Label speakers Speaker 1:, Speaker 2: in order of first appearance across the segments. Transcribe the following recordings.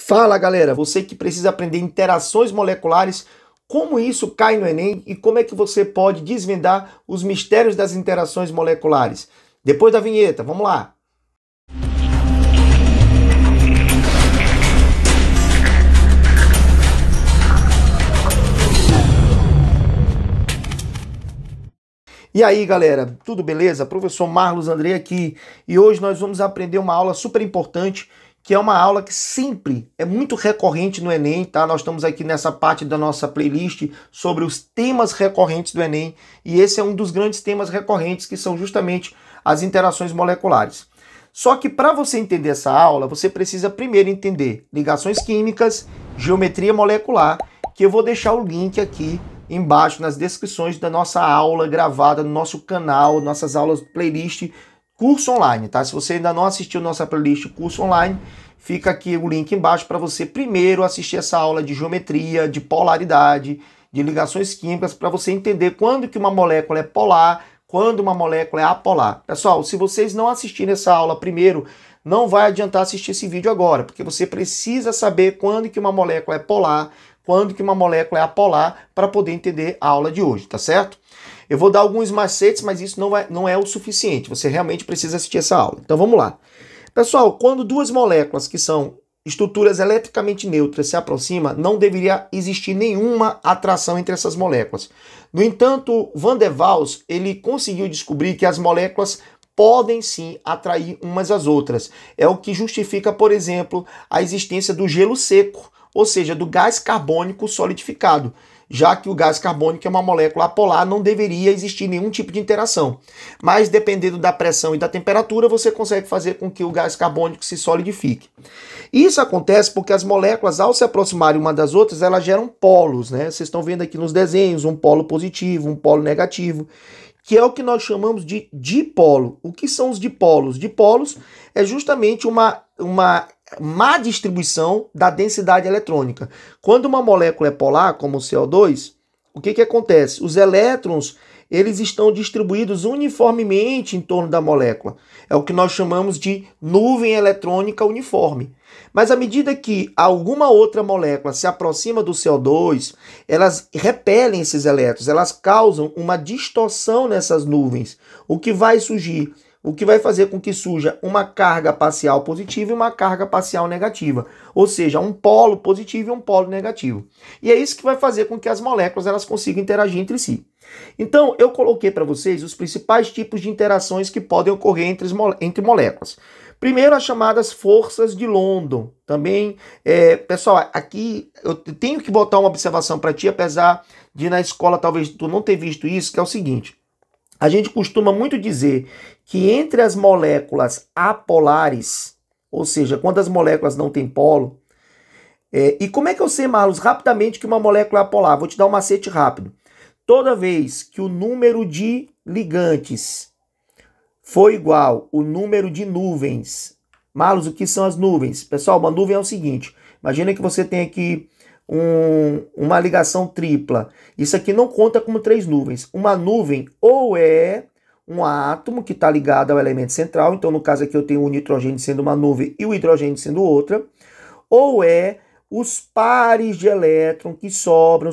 Speaker 1: Fala galera, você que precisa aprender interações moleculares, como isso cai no Enem e como é que você pode desvendar os mistérios das interações moleculares. Depois da vinheta, vamos lá! E aí galera, tudo beleza? Professor Marlos André aqui e hoje nós vamos aprender uma aula super importante que é uma aula que sempre é muito recorrente no Enem, tá? Nós estamos aqui nessa parte da nossa playlist sobre os temas recorrentes do Enem e esse é um dos grandes temas recorrentes que são justamente as interações moleculares. Só que para você entender essa aula, você precisa primeiro entender ligações químicas, geometria molecular, que eu vou deixar o link aqui embaixo nas descrições da nossa aula gravada no nosso canal, nossas aulas playlist curso online, tá? Se você ainda não assistiu nossa playlist curso online, fica aqui o link embaixo para você primeiro assistir essa aula de geometria, de polaridade, de ligações químicas, para você entender quando que uma molécula é polar, quando uma molécula é apolar. Pessoal, se vocês não assistirem essa aula primeiro, não vai adiantar assistir esse vídeo agora, porque você precisa saber quando que uma molécula é polar, quando que uma molécula é apolar, para poder entender a aula de hoje, tá certo? Eu vou dar alguns macetes, mas isso não é o suficiente. Você realmente precisa assistir essa aula. Então vamos lá. Pessoal, quando duas moléculas que são estruturas eletricamente neutras se aproximam, não deveria existir nenhuma atração entre essas moléculas. No entanto, Van der Waals, ele conseguiu descobrir que as moléculas podem sim atrair umas às outras. É o que justifica, por exemplo, a existência do gelo seco, ou seja, do gás carbônico solidificado. Já que o gás carbônico é uma molécula apolar, não deveria existir nenhum tipo de interação. Mas dependendo da pressão e da temperatura, você consegue fazer com que o gás carbônico se solidifique. Isso acontece porque as moléculas, ao se aproximarem uma das outras, elas geram polos, né? Vocês estão vendo aqui nos desenhos, um polo positivo, um polo negativo, que é o que nós chamamos de dipolo. O que são os dipolos? Dipolos é justamente uma má distribuição da densidade eletrônica. Quando uma molécula é polar, como o CO2, o que acontece? Os elétrons, eles estão distribuídos uniformemente em torno da molécula. É o que nós chamamos de nuvem eletrônica uniforme. Mas à medida que alguma outra molécula se aproxima do CO2, elas repelem esses elétrons, elas causam uma distorção nessas nuvens, o que vai fazer com que surja uma carga parcial positiva e uma carga parcial negativa, ou seja, um polo positivo e um polo negativo. E é isso que vai fazer com que as moléculas elas consigam interagir entre si. Então, eu coloquei para vocês os principais tipos de interações que podem ocorrer entre moléculas. Primeiro, as chamadas forças de London. Também, pessoal, aqui eu tenho que botar uma observação para ti, apesar de na escola talvez tu não ter visto isso, que é o seguinte. A gente costuma muito dizer que entre as moléculas apolares, ou seja, quando as moléculas não têm polo, e como é que eu sei, Marlos, rapidamente que uma molécula é apolar? Vou te dar um macete rápido. Toda vez que o número de ligantes for igual ao número de nuvens, Marlos, o que são as nuvens? Pessoal, uma nuvem é o seguinte, imagina que você tem aqui uma ligação tripla. Isso aqui não conta como 3 nuvens. Uma nuvem ou é um átomo que está ligado ao elemento central, então no caso aqui eu tenho o nitrogênio sendo uma nuvem e o hidrogênio sendo outra, ou é os pares de elétrons que sobram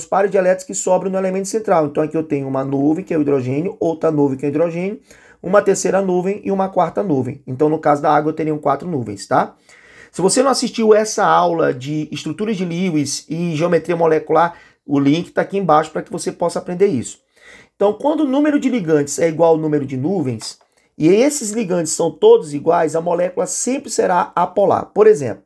Speaker 1: no elemento central. Então aqui eu tenho uma nuvem que é o hidrogênio, outra nuvem que é o hidrogênio, uma terceira nuvem e uma quarta nuvem. Então no caso da água eu teria 4 nuvens, tá? Se você não assistiu essa aula de estruturas de Lewis e geometria molecular, o link está aqui embaixo para que você possa aprender isso. Então, quando o número de ligantes é igual ao número de nuvens, e esses ligantes são todos iguais, a molécula sempre será apolar. Por exemplo,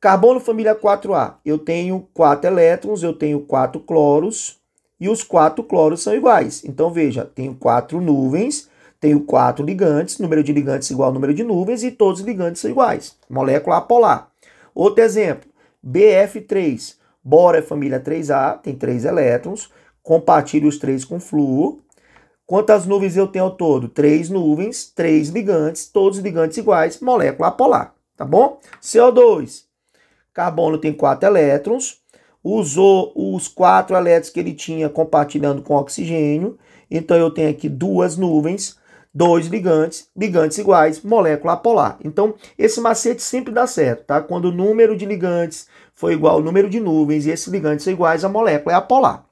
Speaker 1: carbono família 4A, eu tenho 4 elétrons, eu tenho 4 cloros, e os 4 cloros são iguais. Então, veja, tenho 4 nuvens, tenho 4 ligantes, número de ligantes igual ao número de nuvens, e todos os ligantes são iguais. Molécula apolar. Outro exemplo, BF3. Boro é família 3A, tem 3 elétrons, compartilho os 3 com flúor. Quantas nuvens eu tenho ao todo? 3 nuvens, 3 ligantes, todos os ligantes iguais, molécula apolar, tá bom? CO2. Carbono tem 4 elétrons, usou os 4 elétrons que ele tinha compartilhando com oxigênio, então eu tenho aqui 2 nuvens, Dois ligantes, ligantes iguais, molécula apolar. Então, esse macete sempre dá certo, tá? Quando o número de ligantes for igual ao número de nuvens e esses ligantes são iguais, a molécula é apolar.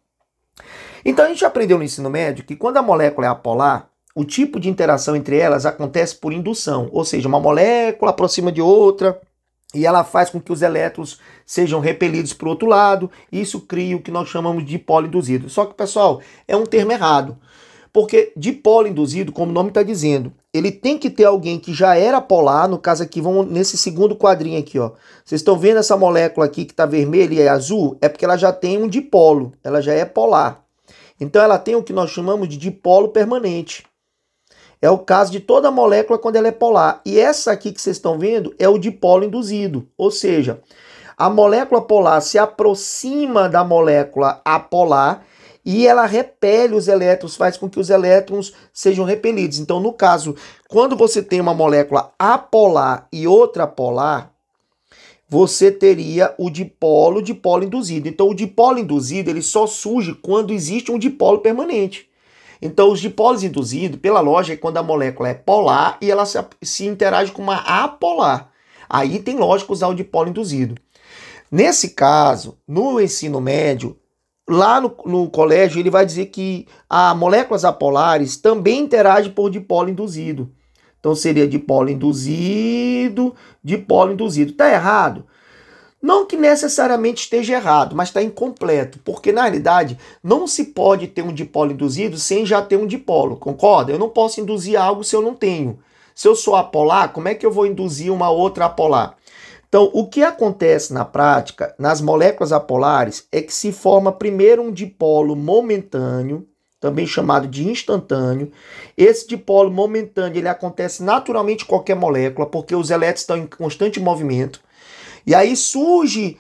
Speaker 1: Então, a gente aprendeu no ensino médio que quando a molécula é apolar, o tipo de interação entre elas acontece por indução, ou seja, uma molécula aproxima de outra e ela faz com que os elétrons sejam repelidos para o outro lado, e isso cria o que nós chamamos de dipolo induzido. Só que, pessoal, é um termo errado. Porque dipolo induzido, como o nome está dizendo, ele tem que ter alguém que já era polar, no caso aqui, vamos nesse segundo quadrinho aqui, ó. Vocês estão vendo essa molécula aqui que está vermelha e é azul? É porque ela já tem um dipolo, ela já é polar. Então ela tem o que nós chamamos de dipolo permanente. É o caso de toda molécula quando ela é polar. E essa aqui que vocês estão vendo é o dipolo induzido, ou seja, a molécula polar se aproxima da molécula apolar e ela repele os elétrons, faz com que os elétrons sejam repelidos. Então, no caso, quando você tem uma molécula apolar e outra polar, você teria o dipolo induzido. Então, o dipolo induzido ele só surge quando existe um dipolo permanente. Então, os dipolos induzidos, pela lógica, é quando a molécula é polar e ela se interage com uma apolar. Aí tem lógica usar o dipolo induzido. Nesse caso, no ensino médio, lá no colégio, ele vai dizer que as moléculas apolares também interagem por dipolo induzido. Então seria dipolo induzido, dipolo induzido. Tá errado? Não que necessariamente esteja errado, mas está incompleto, porque na realidade não se pode ter um dipolo induzido sem já ter um dipolo, concorda? Eu não posso induzir algo se eu não tenho. Se eu sou apolar, como é que eu vou induzir uma outra apolar? Então, o que acontece na prática, nas moléculas apolares, é que se forma primeiro um dipolo momentâneo, também chamado de instantâneo. Esse dipolo momentâneo ele acontece naturalmente em qualquer molécula, porque os elétrons estão em constante movimento. E aí surge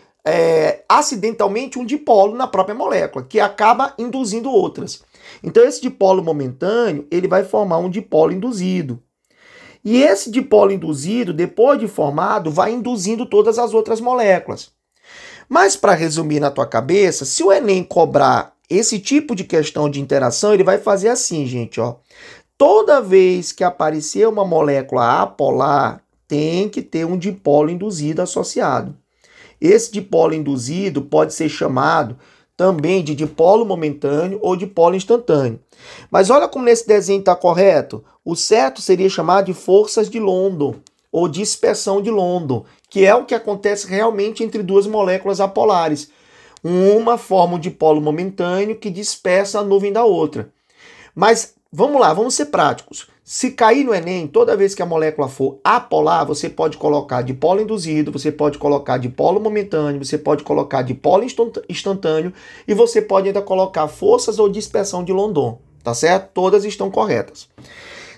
Speaker 1: acidentalmente um dipolo na própria molécula, que acaba induzindo outras. Então, esse dipolo momentâneo ele vai formar um dipolo induzido. E esse dipolo induzido, depois de formado, vai induzindo todas as outras moléculas. Mas para resumir na tua cabeça, se o Enem cobrar esse tipo de questão de interação, ele vai fazer assim, gente, ó. Toda vez que aparecer uma molécula apolar, tem que ter um dipolo induzido associado. Esse dipolo induzido pode ser chamado também de dipolo momentâneo ou dipolo instantâneo. Mas olha como nesse desenho está correto. O certo seria chamar de forças de London ou dispersão de London, que é o que acontece realmente entre duas moléculas apolares. Uma forma um dipolo momentâneo que dispersa a nuvem da outra. Mas vamos lá, vamos ser práticos. Se cair no Enem, toda vez que a molécula for apolar, você pode colocar dipolo induzido, você pode colocar dipolo momentâneo, você pode colocar dipolo instantâneo e você pode ainda colocar forças ou dispersão de London, tá certo? Todas estão corretas.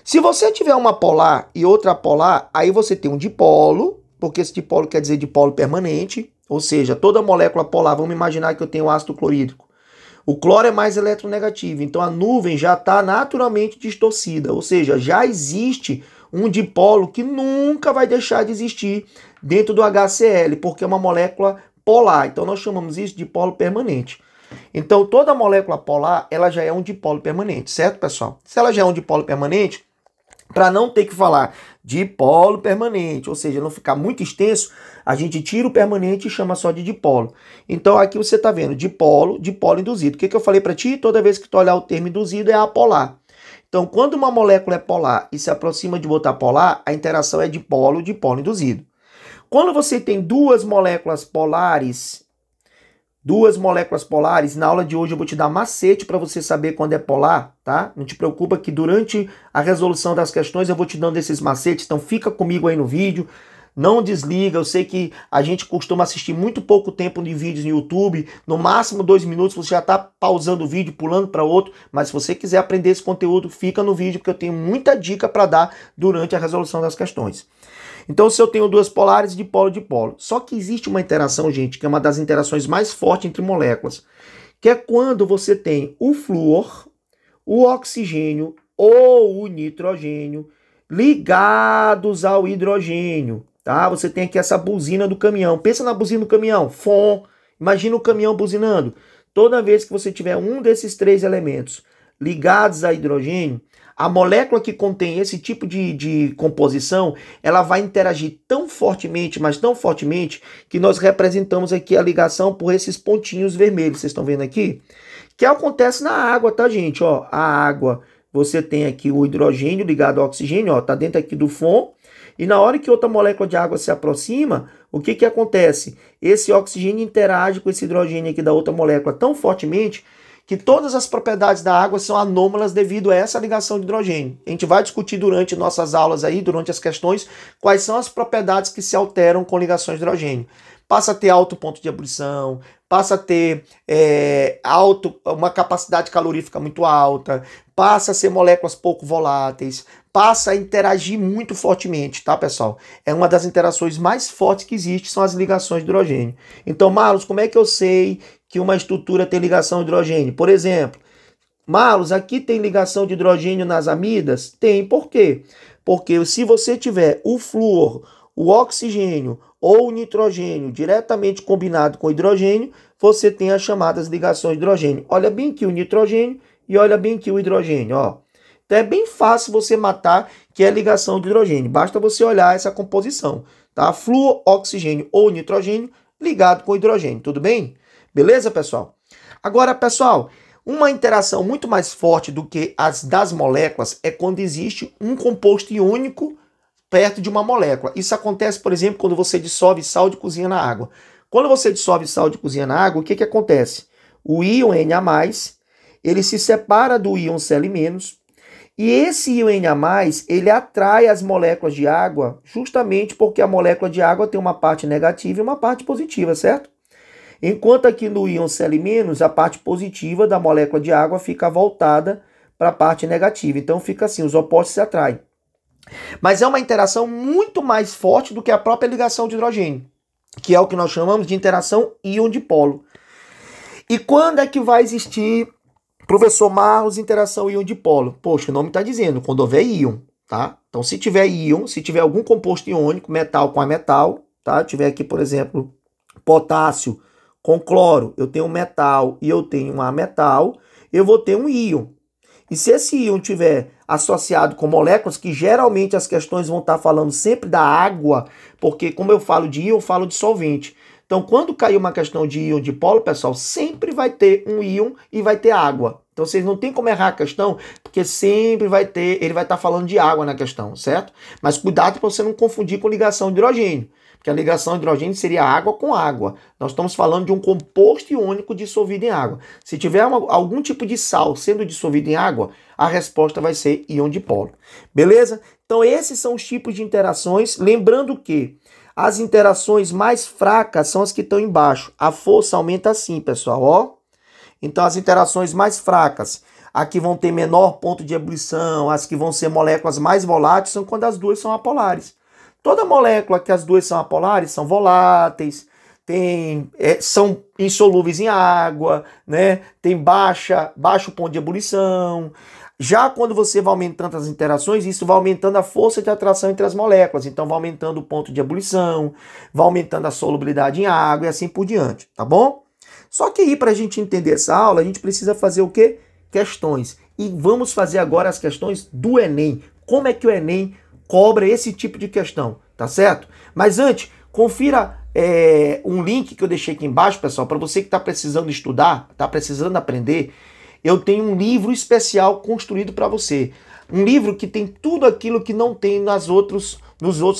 Speaker 1: Se você tiver uma polar e outra apolar, aí você tem um dipolo, porque esse dipolo quer dizer dipolo permanente, ou seja, toda molécula polar, vamos imaginar que eu tenho ácido clorídrico. O cloro é mais eletronegativo, então a nuvem já está naturalmente distorcida, ou seja, já existe um dipolo que nunca vai deixar de existir dentro do HCl, porque é uma molécula polar, então nós chamamos isso de dipolo permanente. Então toda molécula polar, ela já é um dipolo permanente, certo, pessoal? Se ela já é um dipolo permanente, para não ter que falar dipolo permanente, ou seja, não ficar muito extenso, a gente tira o permanente e chama só de dipolo. Então aqui você está vendo dipolo induzido. O que eu falei para ti? Toda vez que tu olhar o termo induzido é apolar. Então quando uma molécula é polar e se aproxima de outra polar, a interação é dipolo induzido. Quando você tem duas moléculas polares, na aula de hoje eu vou te dar macete para você saber quando é polar, tá? Não te preocupa que durante a resolução das questões eu vou te dando esses macetes, então fica comigo aí no vídeo, não desliga, eu sei que a gente costuma assistir muito pouco tempo de vídeos no YouTube, no máximo 2 minutos você já está pausando o vídeo, pulando para outro, mas se você quiser aprender esse conteúdo, fica no vídeo porque eu tenho muita dica para dar durante a resolução das questões. Então, se eu tenho duas polares, dipolo. Só que existe uma interação, gente, que é uma das interações mais fortes entre moléculas, que é quando você tem o flúor, o oxigênio ou o nitrogênio ligados ao hidrogênio, tá? Você tem aqui essa buzina do caminhão. Pensa na buzina do caminhão, fom. Imagina o caminhão buzinando. Toda vez que você tiver um desses três elementos ligados a hidrogênio, A molécula que contém esse tipo de composição, ela vai interagir tão fortemente, mas tão fortemente, que nós representamos aqui a ligação por esses pontinhos vermelhos. Vocês estão vendo aqui? Que acontece na água, tá, gente? Ó, a água, você tem aqui o hidrogênio ligado ao oxigênio, ó, tá dentro aqui do FON. E na hora que outra molécula de água se aproxima, o que que acontece? Esse oxigênio interage com esse hidrogênio aqui da outra molécula tão fortemente que todas as propriedades da água são anômalas devido a essa ligação de hidrogênio. A gente vai discutir durante nossas aulas aí, durante as questões, quais são as propriedades que se alteram com ligações de hidrogênio. Passa a ter alto ponto de ebulição, passa a ter uma capacidade calorífica muito alta, passa a ser moléculas pouco voláteis, passa a interagir muito fortemente, tá, pessoal? É uma das interações mais fortes que existe, são as ligações de hidrogênio. Então, Marlos, como é que eu sei que uma estrutura tem ligação de hidrogênio? Por exemplo, Marlos, aqui tem ligação de hidrogênio nas amidas? Tem, por quê? Porque se você tiver o flúor, o oxigênio ou o nitrogênio diretamente combinado com o hidrogênio, você tem as chamadas ligações de hidrogênio. Olha bem aqui o nitrogênio e olha bem aqui o hidrogênio, ó. Então é bem fácil você matar que é ligação de hidrogênio. Basta você olhar essa composição, tá? Flúor, oxigênio ou nitrogênio ligado com hidrogênio, tudo bem? Beleza, pessoal? Agora, pessoal, uma interação muito mais forte do que as das moléculas é quando existe um composto iônico perto de uma molécula. Isso acontece, por exemplo, quando você dissolve sal de cozinha na água. Quando você dissolve sal de cozinha na água, o que que acontece? O íon Na+, ele se separa do íon Cl-, e esse íon Na+, ele atrai as moléculas de água justamente porque a molécula de água tem uma parte negativa e uma parte positiva, certo? Enquanto aqui no íon Cl-, a parte positiva da molécula de água fica voltada para a parte negativa. Então fica assim, os opostos se atraem. Mas é uma interação muito mais forte do que a própria ligação de hidrogênio, que é o que nós chamamos de interação íon-dipolo. E quando é que vai existir, professor Marlos, interação íon-dipolo? Poxa, o nome está dizendo, quando houver íon, tá? Então se tiver íon, se tiver algum composto iônico, metal com ametal, tá? Tiver aqui, por exemplo, potássio com cloro, eu tenho um metal e eu tenho um ametal, eu vou ter um íon. E se esse íon tiver associado com moléculas, que geralmente as questões vão estar falando sempre da água, porque como eu falo de íon, eu falo de solvente. Então, quando cair uma questão de íon dipolo, pessoal, sempre vai ter um íon e vai ter água. Então, vocês não tem como errar a questão, porque sempre vai ter, ele vai estar falando de água na questão, certo? Mas cuidado para você não confundir com ligação de hidrogênio, porque a ligação de hidrogênio seria água com água. Nós estamos falando de um composto iônico dissolvido em água. Se tiver algum tipo de sal sendo dissolvido em água, a resposta vai ser íon dipolo. Beleza? Então, esses são os tipos de interações. Lembrando que as interações mais fracas são as que estão embaixo. A força aumenta assim, pessoal, ó. Então, as interações mais fracas, aqui vão ter menor ponto de ebulição, as que vão ser moléculas mais voláteis, são quando as duas são apolares. Toda molécula que as duas são apolares são voláteis, são insolúveis em água, né? Tem baixo ponto de ebulição. Já quando você vai aumentando as interações, isso vai aumentando a força de atração entre as moléculas. Então vai aumentando o ponto de ebulição, vai aumentando a solubilidade em água e assim por diante, tá bom? Só que aí, para a gente entender essa aula, a gente precisa fazer o quê? Questões. E vamos fazer agora as questões do Enem. Como é que o Enem cobra esse tipo de questão, tá certo? Mas antes, confira um link que eu deixei aqui embaixo, pessoal, para você que está precisando estudar, está precisando aprender. Eu tenho um livro especial construído para você. Um livro que tem tudo aquilo que não tem nos outros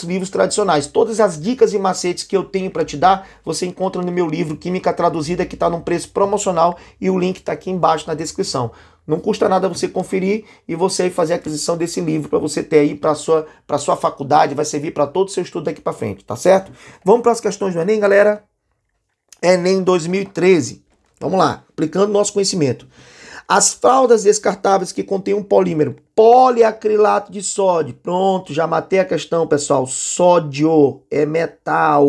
Speaker 1: livros tradicionais. Todas as dicas e macetes que eu tenho para te dar, você encontra no meu livro Química Traduzida, que está num preço promocional, e o link está aqui embaixo na descrição. Não custa nada você conferir e você fazer a aquisição desse livro para você ter aí para sua faculdade, vai servir para todo o seu estudo daqui para frente, tá certo? Vamos para as questões do Enem, galera? Enem 2013. Vamos lá, aplicando o nosso conhecimento. As fraldas descartáveis que contêm um polímero poliacrilato de sódio. Pronto, já matei a questão, pessoal. Sódio é metal.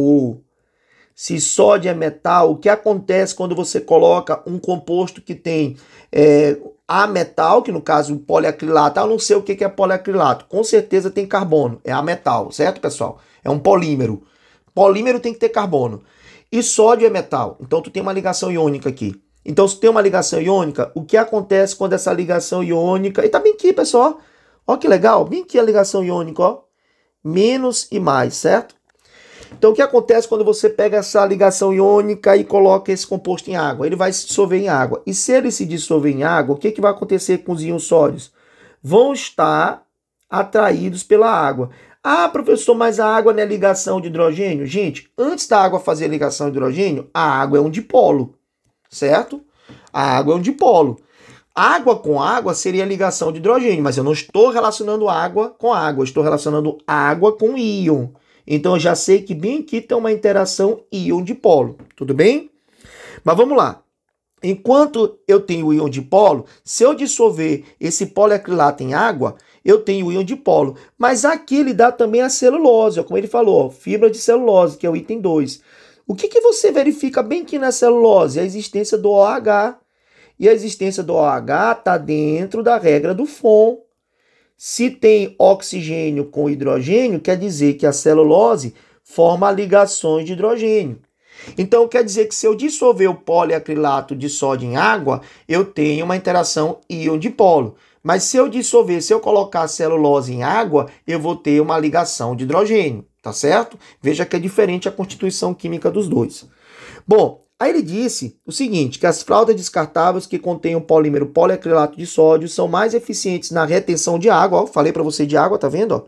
Speaker 1: Se sódio é metal, o que acontece quando você coloca um composto que tem ametal, que no caso o poliacrilato, eu não sei o que é poliacrilato, com certeza tem carbono, é ametal, certo, pessoal? É um polímero. Polímero tem que ter carbono. E sódio é metal, então tu tem uma ligação iônica aqui. Então, se tem uma ligação iônica, o que acontece quando essa ligação iônica... E tá bem aqui, pessoal. Ó que legal, bem aqui a ligação iônica, ó. Menos e mais, certo? Então o que acontece quando você pega essa ligação iônica e coloca esse composto em água? Ele vai se dissolver em água. E se ele se dissolver em água, o que vai acontecer com os íons sólidos? Vão estar atraídos pela água. Ah, professor, mas a água não é ligação de hidrogênio? Gente, antes da água fazer a ligação de hidrogênio, a água é um dipolo, certo? A água é um dipolo. Água com água seria ligação de hidrogênio, mas eu não estou relacionando água com água, eu estou relacionando água com íon. Então eu já sei que bem aqui tem uma interação íon-dipolo, tudo bem? Mas vamos lá. Enquanto eu tenho o íon dipolo, se eu dissolver esse poliacrilato em água, eu tenho o íon dipolo. Mas aqui ele dá também a celulose, como ele falou, fibra de celulose, que é o item 2. O que você verifica bem aqui na celulose? A existência do OH. E a existência do OH está dentro da regra do FON. Se tem oxigênio com hidrogênio, quer dizer que a celulose forma ligações de hidrogênio. Então, quer dizer que se eu dissolver o poliacrilato de sódio em água, eu tenho uma interação íon-dipolo. Mas se eu colocar a celulose em água, eu vou ter uma ligação de hidrogênio, tá certo? Veja que é diferente a constituição química dos dois. Bom, aí ele disse o seguinte, que as fraldas descartáveis que contêm o polímero poliacrilato de sódio são mais eficientes na retenção de água, ó, falei para você de água, tá vendo? Ó,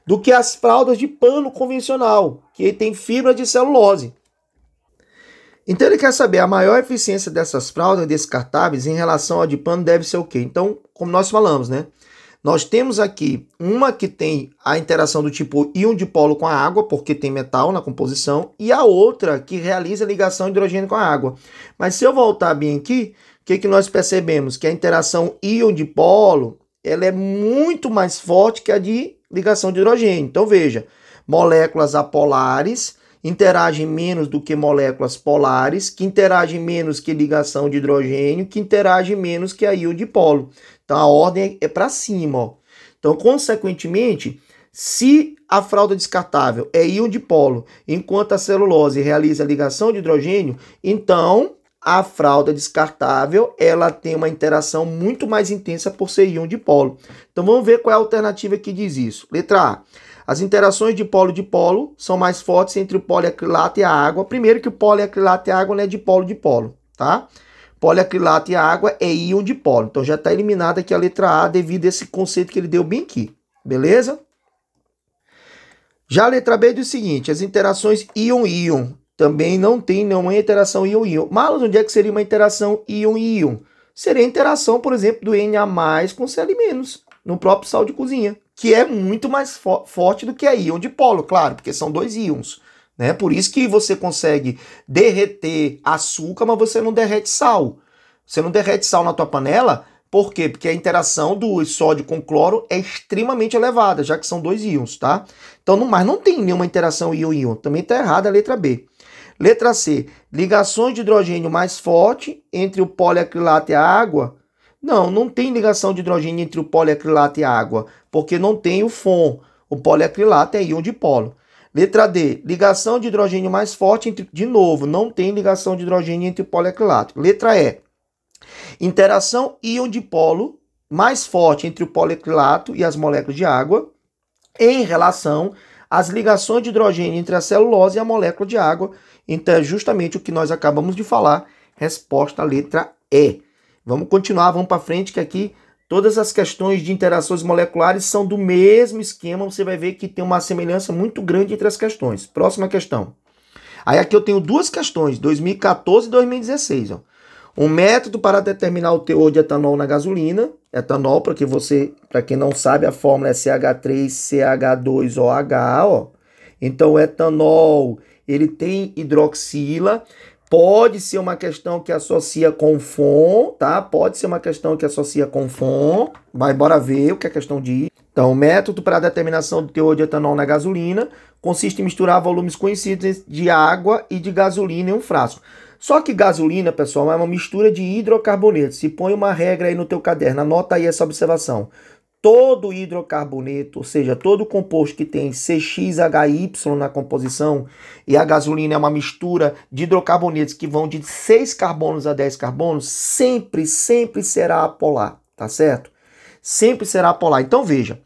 Speaker 1: do que as fraldas de pano convencional, que tem fibra de celulose. Então ele quer saber a maior eficiência dessas fraldas descartáveis em relação ao de pano deve ser o quê? Então, como nós falamos, né? Nós temos aqui uma que tem a interação do tipo íon dipolo com a água, porque tem metal na composição, e a outra que realiza a ligação de hidrogênio com a água. Mas se eu voltar bem aqui, o que nós percebemos? Que a interação íon dipolo, ela é muito mais forte que a de ligação de hidrogênio. Então veja, moléculas apolares interagem menos do que moléculas polares, que interagem menos que ligação de hidrogênio, que interagem menos que a íon dipolo. Então a ordem é para cima, ó. Então, consequentemente, se a fralda descartável é íon dipolo, enquanto a celulose realiza a ligação de hidrogênio, então a fralda descartável ela tem uma interação muito mais intensa por ser íon dipolo. Então vamos ver qual é a alternativa que diz isso. Letra A. As interações dipolo-dipolo são mais fortes entre o poliacrilato e a água. Primeiro que o poliacrilato e a água não é dipolo-dipolo, tá? Poliacrilato e a água é íon dipolo. Então já está eliminada aqui a letra A devido a esse conceito que ele deu bem aqui. Beleza? Já a letra B diz o seguinte, as interações íon-íon também não tem nenhuma interação íon-íon. Mas onde é que seria uma interação íon-íon? Seria a interação, por exemplo, do Na+ com Cl- no próprio sal de cozinha, que é muito mais forte do que a íon dipolo, claro, porque são dois íons, né? Por isso que você consegue derreter açúcar, mas você não derrete sal. Você não derrete sal na tua panela, por quê? Porque a interação do sódio com cloro é extremamente elevada, já que são dois íons, tá? Então, mas não tem nenhuma interação íon-íon. Também está errada a letra B. Letra C. Ligações de hidrogênio mais forte entre o poliacrilato e a água. Não tem ligação de hidrogênio entre o poliacrilato e a água, porque não tem o FON. O poliacrilato é íon dipolo. Letra D. Ligação de hidrogênio mais forte entre... De novo, não tem ligação de hidrogênio entre o poliacrilato. Letra E. Interação íon dipolo mais forte entre o poliacrilato e as moléculas de água em relação às ligações de hidrogênio entre a celulose e a molécula de água. Então é justamente o que nós acabamos de falar. Resposta letra E. Vamos continuar, vamos para frente, que aqui todas as questões de interações moleculares são do mesmo esquema. Você vai ver que tem uma semelhança muito grande entre as questões. Próxima questão. Aí aqui eu tenho duas questões, 2014 e 2016. Ó. Um método para determinar o teor de etanol na gasolina. Etanol, para quem não sabe, a fórmula é CH3CH2OH. Ó. Então o etanol, ele tem hidroxila. Pode ser uma questão que associa com FON, tá? Pode ser uma questão que associa com FON. Vai, bora ver o que a questão diz. Então, o método para a determinação do teor de etanol na gasolina consiste em misturar volumes conhecidos de água e de gasolina em um frasco. Só que gasolina, pessoal, é uma mistura de hidrocarbonetos. Se põe uma regra aí no teu caderno, anota aí essa observação. Todo hidrocarboneto, ou seja, todo composto que tem CXHY na composição, e a gasolina é uma mistura de hidrocarbonetos que vão de 6 carbonos a 10 carbonos, sempre será apolar, tá certo? sempre será polar. Então veja,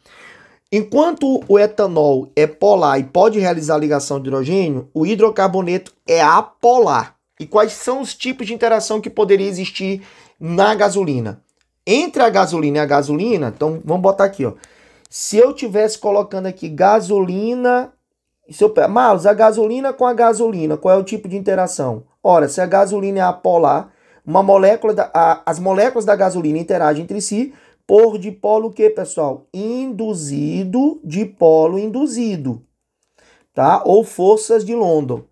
Speaker 1: enquanto o etanol é polar e pode realizar ligação de hidrogênio, o hidrocarboneto é apolar. E quais são os tipos de interação que poderia existir na gasolina? Entre a gasolina e a gasolina, então vamos botar aqui, ó. Se eu tivesse colocando aqui gasolina, Marlos, a gasolina com a gasolina, qual é o tipo de interação? Ora, se a gasolina é apolar, as moléculas da gasolina interagem entre si por dipolo o que, pessoal? Induzido, dipolo induzido, tá? Ou forças de London.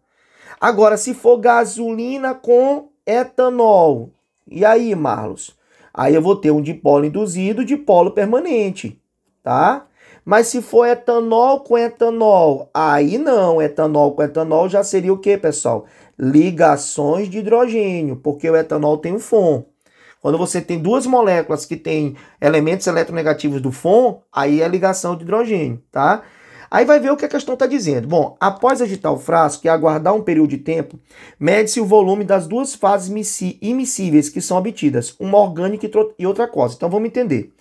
Speaker 1: Agora, se for gasolina com etanol, e aí, Marlos? Aí eu vou ter um dipolo induzido, dipolo permanente, tá? Mas se for etanol com etanol, aí não, etanol com etanol já seria o que, pessoal? Ligações de hidrogênio, porque o etanol tem um FON. Quando você tem duas moléculas que têm elementos eletronegativos do FON, aí é ligação de hidrogênio, tá? Aí vai ver o que a questão está dizendo. Bom, após agitar o frasco e aguardar um período de tempo, mede-se o volume das duas fases imissíveis que são obtidas, uma orgânica e outra aquosa. Então vamos entender.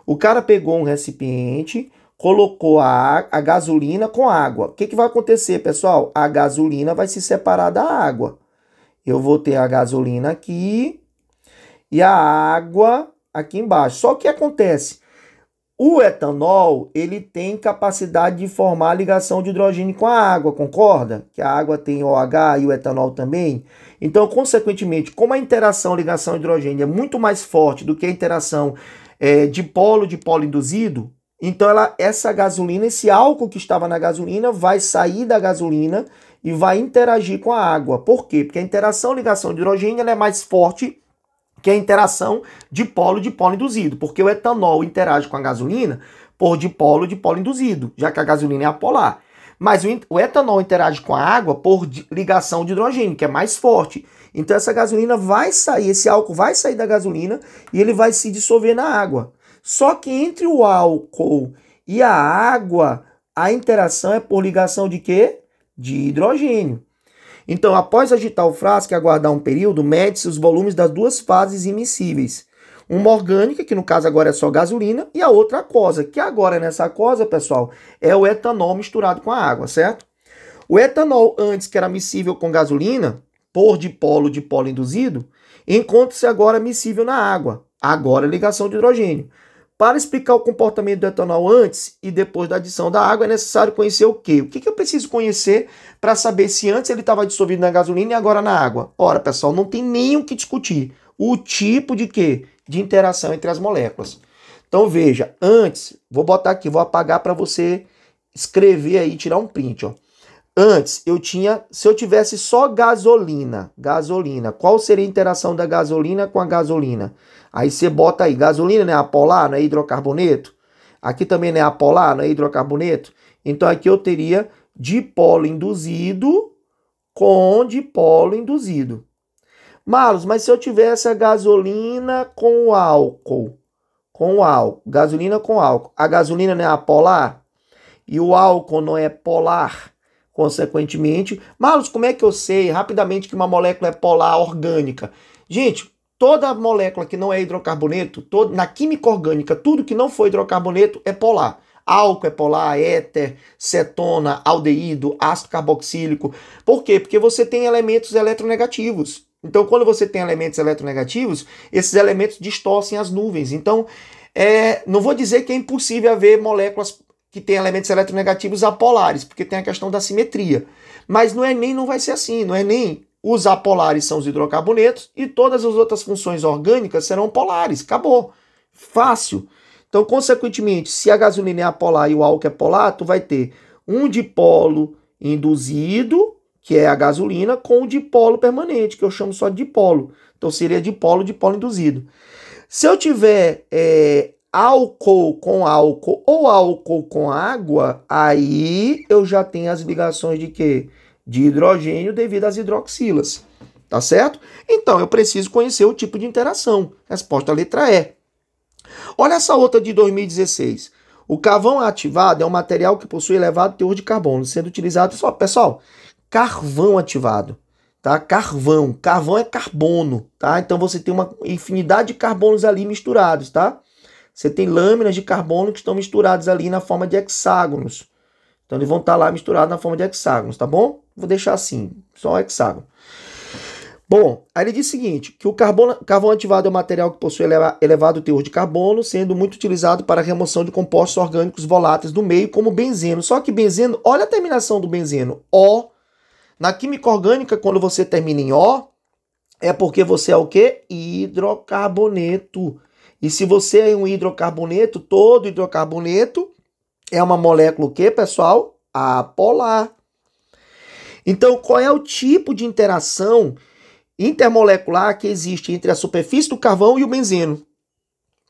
Speaker 1: O cara pegou um recipiente, colocou a gasolina com água. O que vai acontecer, pessoal? A gasolina vai se separar da água. Eu vou ter a gasolina aqui e a água aqui embaixo. Só que acontece? O etanol, ele tem capacidade de formar ligação de hidrogênio com a água, concorda? Que a água tem OH e o etanol também. Então, consequentemente, como a interação ligação de hidrogênio é muito mais forte do que a interação dipolo induzido, então essa gasolina, esse álcool que estava na gasolina, vai sair da gasolina e vai interagir com a água. Por quê? Porque a interação ligação de hidrogênio ela é mais forte que a interação dipolo induzido, porque o etanol interage com a gasolina por dipolo induzido, já que a gasolina é apolar. Mas o etanol interage com a água por ligação de hidrogênio, que é mais forte. Então essa gasolina vai sair, esse álcool vai sair da gasolina e ele vai se dissolver na água. Só que entre o álcool e a água, a interação é por ligação de quê? De hidrogênio. Então, após agitar o frasco e aguardar um período, mede-se os volumes das duas fases imissíveis. Uma orgânica, que no caso agora é só gasolina, e a outra aquosa, que agora nessa aquosa, pessoal, é o etanol misturado com a água, certo? O etanol, antes que era miscível com gasolina, por dipolo induzido, encontra-se agora miscível na água. Agora é ligação de hidrogênio. Para explicar o comportamento do etanol antes e depois da adição da água, é necessário conhecer o quê? O que eu preciso conhecer para saber se antes ele estava dissolvido na gasolina e agora na água? Ora, pessoal, não tem nem o que discutir. O tipo de quê? De interação entre as moléculas. Então, veja, antes, vou botar aqui, vou apagar para você escrever aí, tirar um print, ó. Antes, se eu tivesse só gasolina, qual seria a interação da gasolina com a gasolina? Aí você bota aí, gasolina não é apolar, não é hidrocarboneto? Aqui também não é apolar, não é hidrocarboneto? Então aqui eu teria dipolo induzido com dipolo induzido. Marlos, mas se eu tivesse a gasolina com álcool, gasolina com álcool, a gasolina não é apolar? E o álcool não é polar? Consequentemente, Marlos, como é que eu sei rapidamente que uma molécula é polar orgânica? Gente, toda molécula que não é hidrocarboneto, na química orgânica, tudo que não for hidrocarboneto é polar. Álcool é polar, éter, cetona, aldeído, ácido carboxílico. Por quê? Porque você tem elementos eletronegativos. Então, quando você tem elementos eletronegativos, esses elementos distorcem as nuvens. Então, não vou dizer que é impossível haver moléculas que tem elementos eletronegativos apolares, porque tem a questão da simetria. Mas no Enem não vai ser assim, no Enem os apolares são os hidrocarbonetos e todas as outras funções orgânicas serão polares, acabou. Fácil. Então, consequentemente, se a gasolina é apolar e o álcool é polar, tu vai ter um dipolo induzido, que é a gasolina, com o dipolo permanente, que eu chamo só de dipolo. Então, seria dipolo induzido. Se eu tiver álcool com álcool ou álcool com água, aí eu já tenho as ligações de quê? De hidrogênio devido às hidroxilas, tá certo? Então eu preciso conhecer o tipo de interação. Resposta letra E. Olha essa outra de 2016. O carvão ativado é um material que possui elevado teor de carbono, sendo utilizado só, pessoal, carvão ativado, tá? Carvão é carbono, tá? Então você tem uma infinidade de carbonos ali misturados, tá? Você tem lâminas de carbono que estão misturadas ali na forma de hexágonos. Então eles vão estar lá misturados na forma de hexágonos, tá bom? Vou deixar assim, só o hexágono. Bom, aí ele diz o seguinte, que o carvão ativado é um material que possui elevado teor de carbono, sendo muito utilizado para a remoção de compostos orgânicos voláteis do meio, como benzeno. Só que benzeno, olha a terminação do benzeno, O. Na química orgânica, quando você termina em O, é porque você é o quê? Hidrocarboneto. E se você é um hidrocarboneto, todo hidrocarboneto é uma molécula o quê, pessoal? Apolar. Então, qual é o tipo de interação intermolecular que existe entre a superfície do carvão e o benzeno?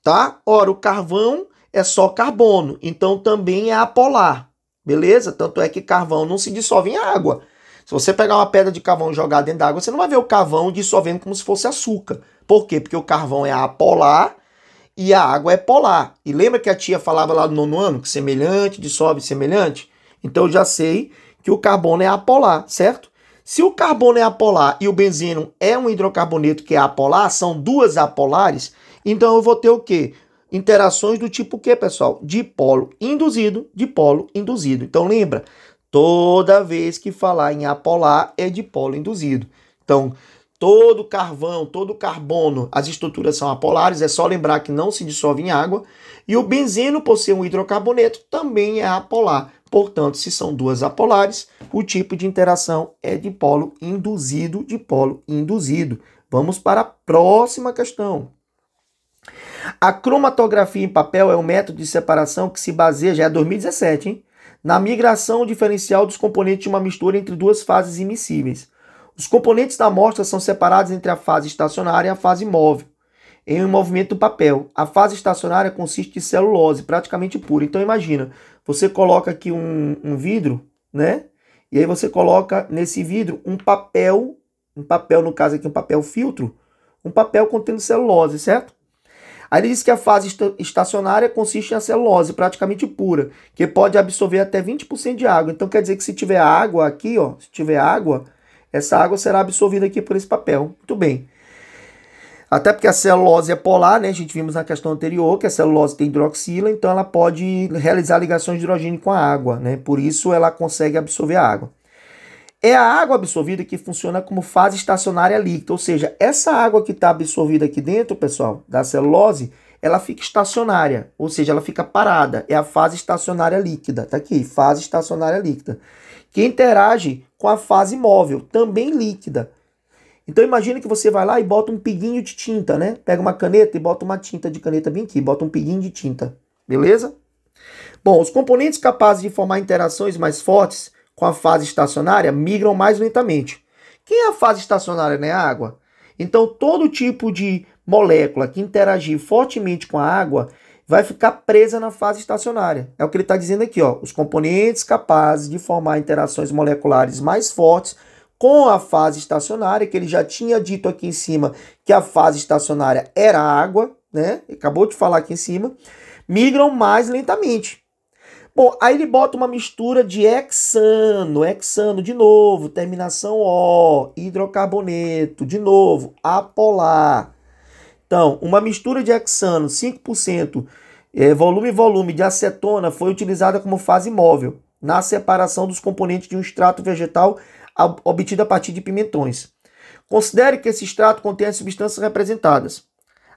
Speaker 1: Tá? Ora, o carvão é só carbono, então também é apolar. Beleza? Tanto é que carvão não se dissolve em água. Se você pegar uma pedra de carvão e jogar dentro da água, você não vai ver o carvão dissolvendo como se fosse açúcar. Por quê? Porque o carvão é apolar e a água é polar. E lembra que a tia falava lá no 9º ano que semelhante dissolve semelhante? Então eu já sei que o carbono é apolar, certo? Se o carbono é apolar e o benzeno é um hidrocarboneto que é apolar, são duas apolares, então eu vou ter o quê? Interações do tipo o quê, pessoal? Dipolo induzido, dipolo induzido. Então lembra, toda vez que falar em apolar é dipolo induzido. Então, todo carvão, todo carbono, as estruturas são apolares, é só lembrar que não se dissolve em água. E o benzeno, por ser um hidrocarboneto, também é apolar. Portanto, se são duas apolares, o tipo de interação é dipolo induzido, dipolo induzido. Vamos para a próxima questão. A cromatografia em papel é um método de separação que se baseia, já é 2017, hein? Na migração diferencial dos componentes de uma mistura entre duas fases immiscíveis. Os componentes da amostra são separados entre a fase estacionária e a fase móvel, em um movimento do papel. A fase estacionária consiste de celulose, praticamente pura. Então imagina, você coloca aqui um vidro, né? E aí você coloca nesse vidro um papel no caso aqui um papel filtro, um papel contendo celulose, certo? Aí ele diz que a fase estacionária consiste em celulose praticamente pura, que pode absorver até 20% de água. Então quer dizer que se tiver água aqui, ó, se tiver água, essa água será absorvida aqui por esse papel. Muito bem. Até porque a celulose é polar, né? A gente vimos na questão anterior que a celulose tem hidroxila, então ela pode realizar ligações de hidrogênio com a água, né? Por isso ela consegue absorver a água. É a água absorvida que funciona como fase estacionária líquida, ou seja, essa água que está absorvida aqui dentro, pessoal, da celulose, ela fica estacionária, ou seja, ela fica parada. É a fase estacionária líquida, tá aqui, fase estacionária líquida, que interage com a fase móvel, também líquida. Então imagina que você vai lá e bota um pinguinho de tinta, né? Pega uma caneta e bota uma tinta de caneta bem aqui, bota um pinguinho de tinta, beleza? Bom, os componentes capazes de formar interações mais fortes com a fase estacionária migram mais lentamente. Quem é a fase estacionária, né? A água. Então, todo tipo de molécula que interagir fortemente com a água vai ficar presa na fase estacionária. É o que ele está dizendo aqui, ó. Os componentes capazes de formar interações moleculares mais fortes com a fase estacionária, que ele já tinha dito aqui em cima que a fase estacionária era a água, né? Acabou de falar aqui em cima, migram mais lentamente. Bom, aí ele bota uma mistura de hexano de novo, terminação O, hidrocarboneto, de novo, apolar. Então, uma mistura de hexano, 5%, volume de acetona foi utilizada como fase móvel na separação dos componentes de um extrato vegetal obtido a partir de pimentões. Considere que esse extrato contém as substâncias representadas.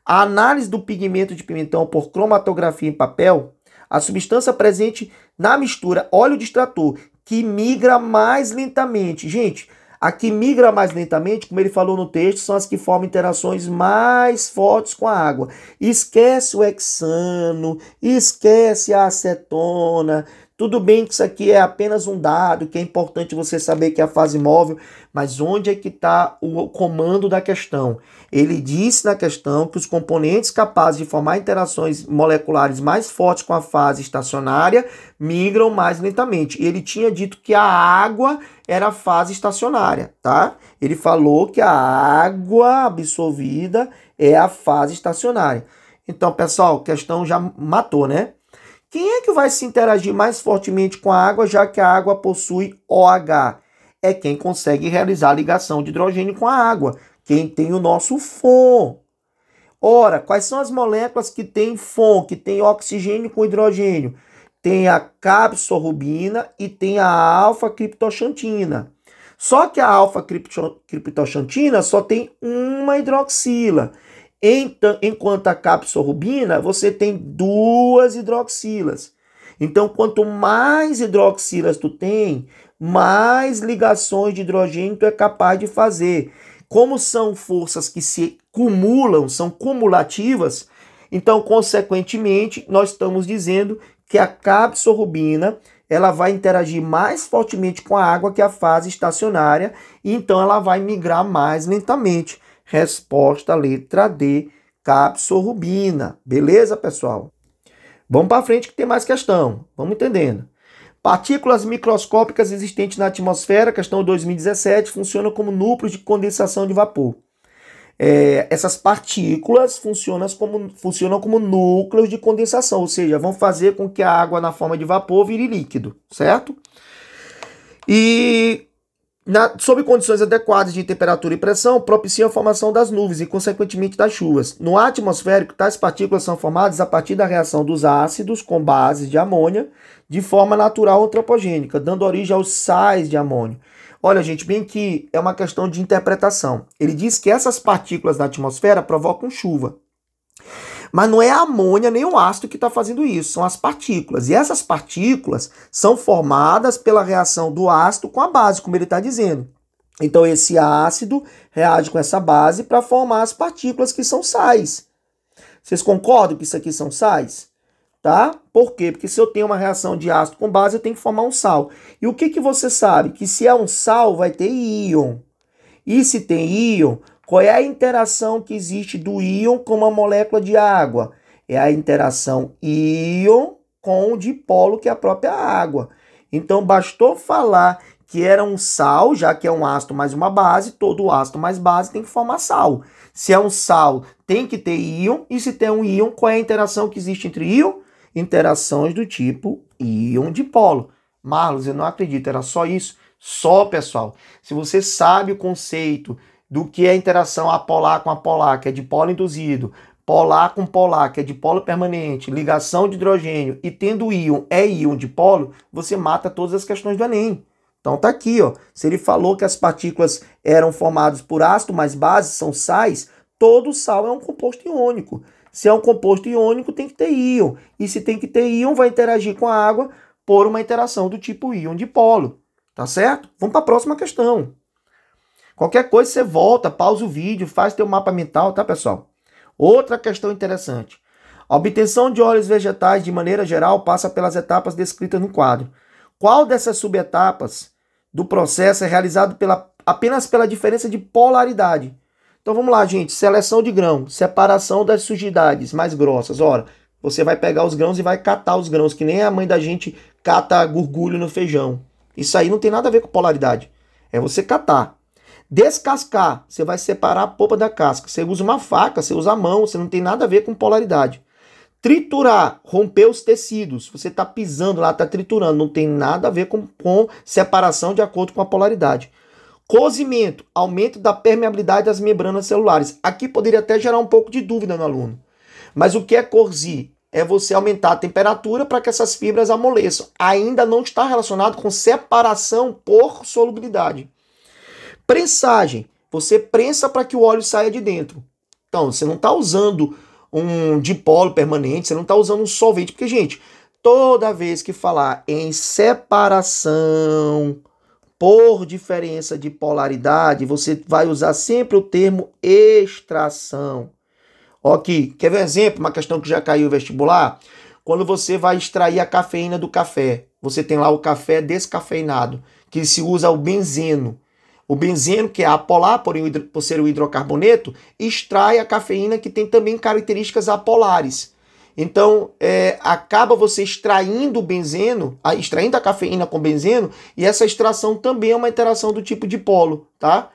Speaker 1: A análise do pigmento de pimentão por cromatografia em papel, a substância presente na mistura óleo de extrator, que migra mais lentamente. Gente, a que migra mais lentamente, como ele falou no texto, são as que formam interações mais fortes com a água. Esquece o hexano, esquece a acetona. Tudo bem que isso aqui é apenas um dado, que é importante você saber que é a fase móvel, mas onde é que está o comando da questão? Ele disse na questão que os componentes capazes de formar interações moleculares mais fortes com a fase estacionária migram mais lentamente. Ele tinha dito que a água era a fase estacionária, tá? Ele falou que a água absorvida é a fase estacionária. Então, pessoal, a questão já matou, né? Quem é que vai se interagir mais fortemente com a água, já que a água possui OH? É quem consegue realizar a ligação de hidrogênio com a água, quem tem o nosso FON. Ora, quais são as moléculas que têm FON, que tem oxigênio com hidrogênio? Tem a capsorrubina e tem a alfa-criptoxantina. Só que a alfa-criptoxantina só tem uma hidroxila. Enquanto a capsorrubina, você tem duas hidroxilas. Então, quanto mais hidroxilas tu tem, mais ligações de hidrogênio tu é capaz de fazer. Como são forças que se cumulam, são cumulativas, então, consequentemente, nós estamos dizendo que a capsorrubina ela vai interagir mais fortemente com a água que a fase estacionária, e então ela vai migrar mais lentamente. Resposta letra D, capsorrubina. Beleza, pessoal? Vamos para frente que tem mais questão. Vamos entendendo. Partículas microscópicas existentes na atmosfera, questão 2017, funcionam como núcleos de condensação de vapor. Essas partículas funcionam como núcleos de condensação, ou seja, vão fazer com que a água na forma de vapor vire líquido, certo? E sob condições adequadas de temperatura e pressão, propiciam a formação das nuvens e, consequentemente, das chuvas. No ar atmosférico, tais partículas são formadas a partir da reação dos ácidos com bases de amônia de forma natural antropogênica, dando origem aos sais de amônio. Olha, gente, bem que é uma questão de interpretação. Ele diz que essas partículas na atmosfera provocam chuva. Mas não é a amônia nem o ácido que está fazendo isso, são as partículas. E essas partículas são formadas pela reação do ácido com a base, como ele está dizendo. Então esse ácido reage com essa base para formar as partículas que são sais. Vocês concordam que isso aqui são sais? Tá? Por quê? Porque se eu tenho uma reação de ácido com base, eu tenho que formar um sal. E o que você sabe? Que se é um sal, vai ter íon. E se tem íon, qual é a interação que existe do íon com uma molécula de água? É a interação íon com o dipolo, que é a própria água. Então, bastou falar que era um sal, já que é um ácido mais uma base, todo ácido mais base tem que formar sal. Se é um sal, tem que ter íon. E se tem um íon, qual é a interação que existe entre íon? Interações do tipo íon-dipolo. Marlos, eu não acredito, era só isso? Só, pessoal. Se você sabe o conceito do que é interação apolar com apolar, que é dipolo induzido, polar com polar, que é dipolo permanente, ligação de hidrogênio, e tendo íon é íon-dipolo, você mata todas as questões do Enem. Então tá aqui, ó. Se ele falou que as partículas eram formadas por ácido mais base, são sais, todo sal é um composto iônico. Se é um composto iônico, tem que ter íon. E se tem que ter íon, vai interagir com a água por uma interação do tipo íon-dipolo. Tá certo? Vamos para a próxima questão. Qualquer coisa, você volta, pausa o vídeo, faz teu mapa mental, tá, pessoal? Outra questão interessante. A obtenção de óleos vegetais, de maneira geral, passa pelas etapas descritas no quadro. Qual dessas subetapas do processo é realizado apenas pela diferença de polaridade? Então vamos lá, gente. Seleção de grão, separação das sujidades mais grossas. Ora, você vai pegar os grãos e vai catar os grãos, que nem a mãe da gente cata gurgulho no feijão. Isso aí não tem nada a ver com polaridade. É você catar. Descascar, você vai separar a polpa da casca. Você usa uma faca, você usa a mão, você não tem nada a ver com polaridade. Triturar, romper os tecidos. Você está pisando lá, está triturando. Não tem nada a ver com separação de acordo com a polaridade. Cozimento, aumento da permeabilidade das membranas celulares. Aqui poderia até gerar um pouco de dúvida no aluno. Mas o que é cozir? É você aumentar a temperatura para que essas fibras amoleçam. Ainda não está relacionado com separação por solubilidade. Prensagem, você prensa para que o óleo saia de dentro. Então, você não está usando um dipolo permanente, você não está usando um solvente. Porque, gente, toda vez que falar em separação por diferença de polaridade, você vai usar sempre o termo extração. Ok, quer ver um exemplo? Uma questão que já caiu no vestibular? Quando você vai extrair a cafeína do café, você tem lá o café descafeinado, que se usa o benzeno. O benzeno, que é apolar, por ser o hidrocarboneto, extrai a cafeína, que tem também características apolares. Então, acaba você extraindo o benzeno, extraindo a cafeína com benzeno, e essa extração também é uma interação do tipo dipolo, tá?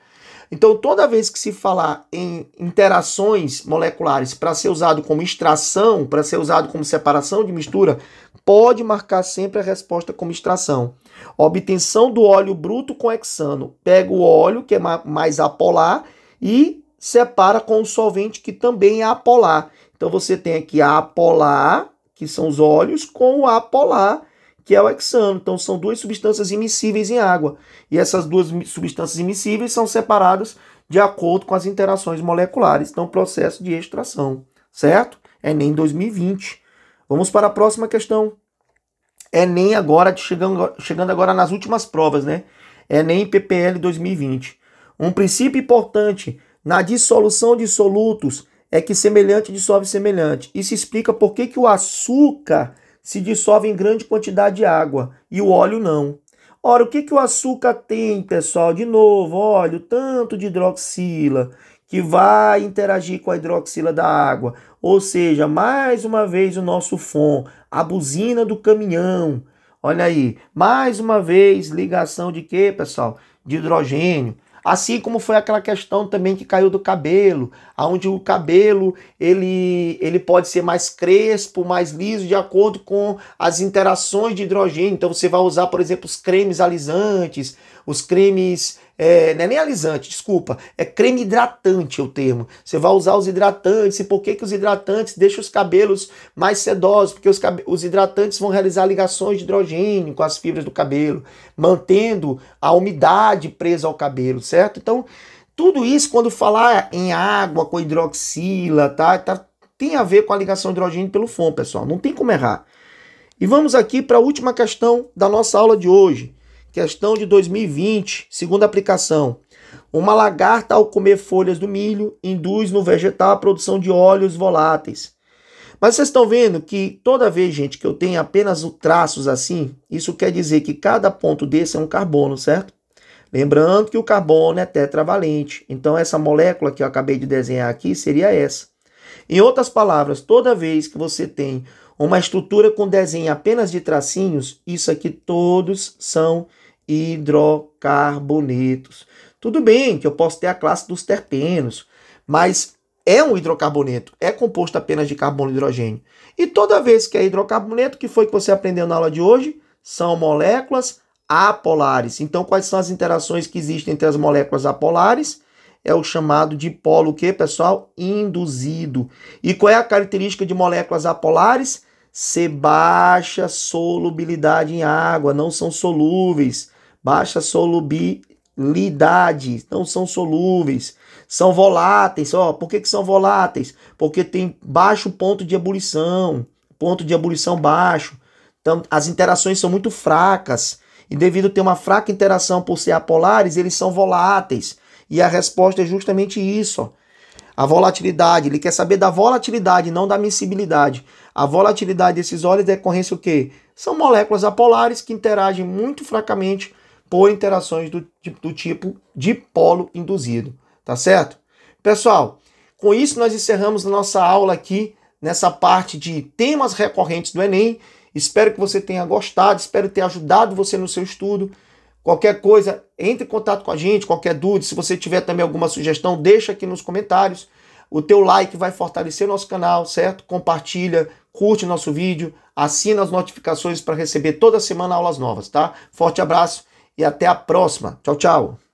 Speaker 1: Então, toda vez que se falar em interações moleculares para ser usado como extração, para ser usado como separação de mistura, pode marcar sempre a resposta como extração. Obtenção do óleo bruto com hexano. Pega o óleo, que é mais apolar, e separa com o solvente que também é apolar. Então você tem aqui a apolar, que são os óleos, com o apolar, que é o hexano. Então são duas substâncias immiscíveis em água. E essas duas substâncias immiscíveis são separadas de acordo com as interações moleculares. Então, processo de extração, certo? Enem 2020. Vamos para a próxima questão. Enem agora, chegando agora nas últimas provas, né? Enem PPL 2020. Um princípio importante na dissolução de solutos é que semelhante dissolve semelhante. Isso explica por que o açúcar se dissolve em grande quantidade de água e o óleo não. Ora, o que o açúcar tem, pessoal? De novo, olha, o tanto de hidroxila que vai interagir com a hidroxila da água. Ou seja, mais uma vez o nosso FON, a buzina do caminhão. Olha aí, mais uma vez ligação de quê, pessoal? De hidrogênio. Assim como foi aquela questão também que caiu do cabelo, onde o cabelo ele pode ser mais crespo, mais liso, de acordo com as interações de hidrogênio. Então você vai usar, por exemplo, os cremes alisantes, os cremes... não é nem alisante, desculpa, é creme hidratante o termo. Você vai usar os hidratantes. E por que os hidratantes deixam os cabelos mais sedosos? Porque os hidratantes vão realizar ligações de hidrogênio com as fibras do cabelo, mantendo a umidade presa ao cabelo, certo? Então, tudo isso, quando falar em água com hidroxila, tem a ver com a ligação de hidrogênio pelo FON, pessoal. Não tem como errar. E vamos aqui para a última questão da nossa aula de hoje. Questão de 2020, segunda aplicação. Uma lagarta, ao comer folhas do milho, induz no vegetal a produção de óleos voláteis. Mas vocês estão vendo que toda vez, gente, que eu tenho apenas traços assim, isso quer dizer que cada ponto desse é um carbono, certo? Lembrando que o carbono é tetravalente. Então essa molécula que eu acabei de desenhar aqui seria essa. Em outras palavras, toda vez que você tem uma estrutura com desenho apenas de tracinhos, isso aqui todos são hidrocarbonetos. Tudo bem que eu posso ter a classe dos terpenos, mas é um hidrocarboneto, é composto apenas de carbono e hidrogênio. E toda vez que é hidrocarboneto, que foi que você aprendeu na aula de hoje? São moléculas apolares. Então, quais são as interações que existem entre as moléculas apolares? É o chamado dipolo, o que, pessoal? Induzido. E qual é a característica de moléculas apolares? Ser baixa solubilidade em água, não são solúveis. Baixa solubilidade, não são solúveis. São voláteis. Por que são voláteis? Porque tem baixo ponto de ebulição baixo. Então, as interações são muito fracas. E devido a ter uma fraca interação por ser apolares, eles são voláteis. E a resposta é justamente isso. A volatilidade, ele quer saber da volatilidade, não da miscibilidade. A volatilidade desses óleos é decorrência o quê? São moléculas apolares que interagem muito fracamente por interações do tipo dipolo induzido. Tá certo? Pessoal, com isso nós encerramos a nossa aula aqui, nessa parte de temas recorrentes do Enem. Espero que você tenha gostado, espero ter ajudado você no seu estudo. Qualquer coisa, entre em contato com a gente, qualquer dúvida, se você tiver também alguma sugestão, deixa aqui nos comentários. O teu like vai fortalecer nosso canal, certo? Compartilha, curte nosso vídeo, assina as notificações para receber toda semana aulas novas, tá? Forte abraço e até a próxima. Tchau, tchau.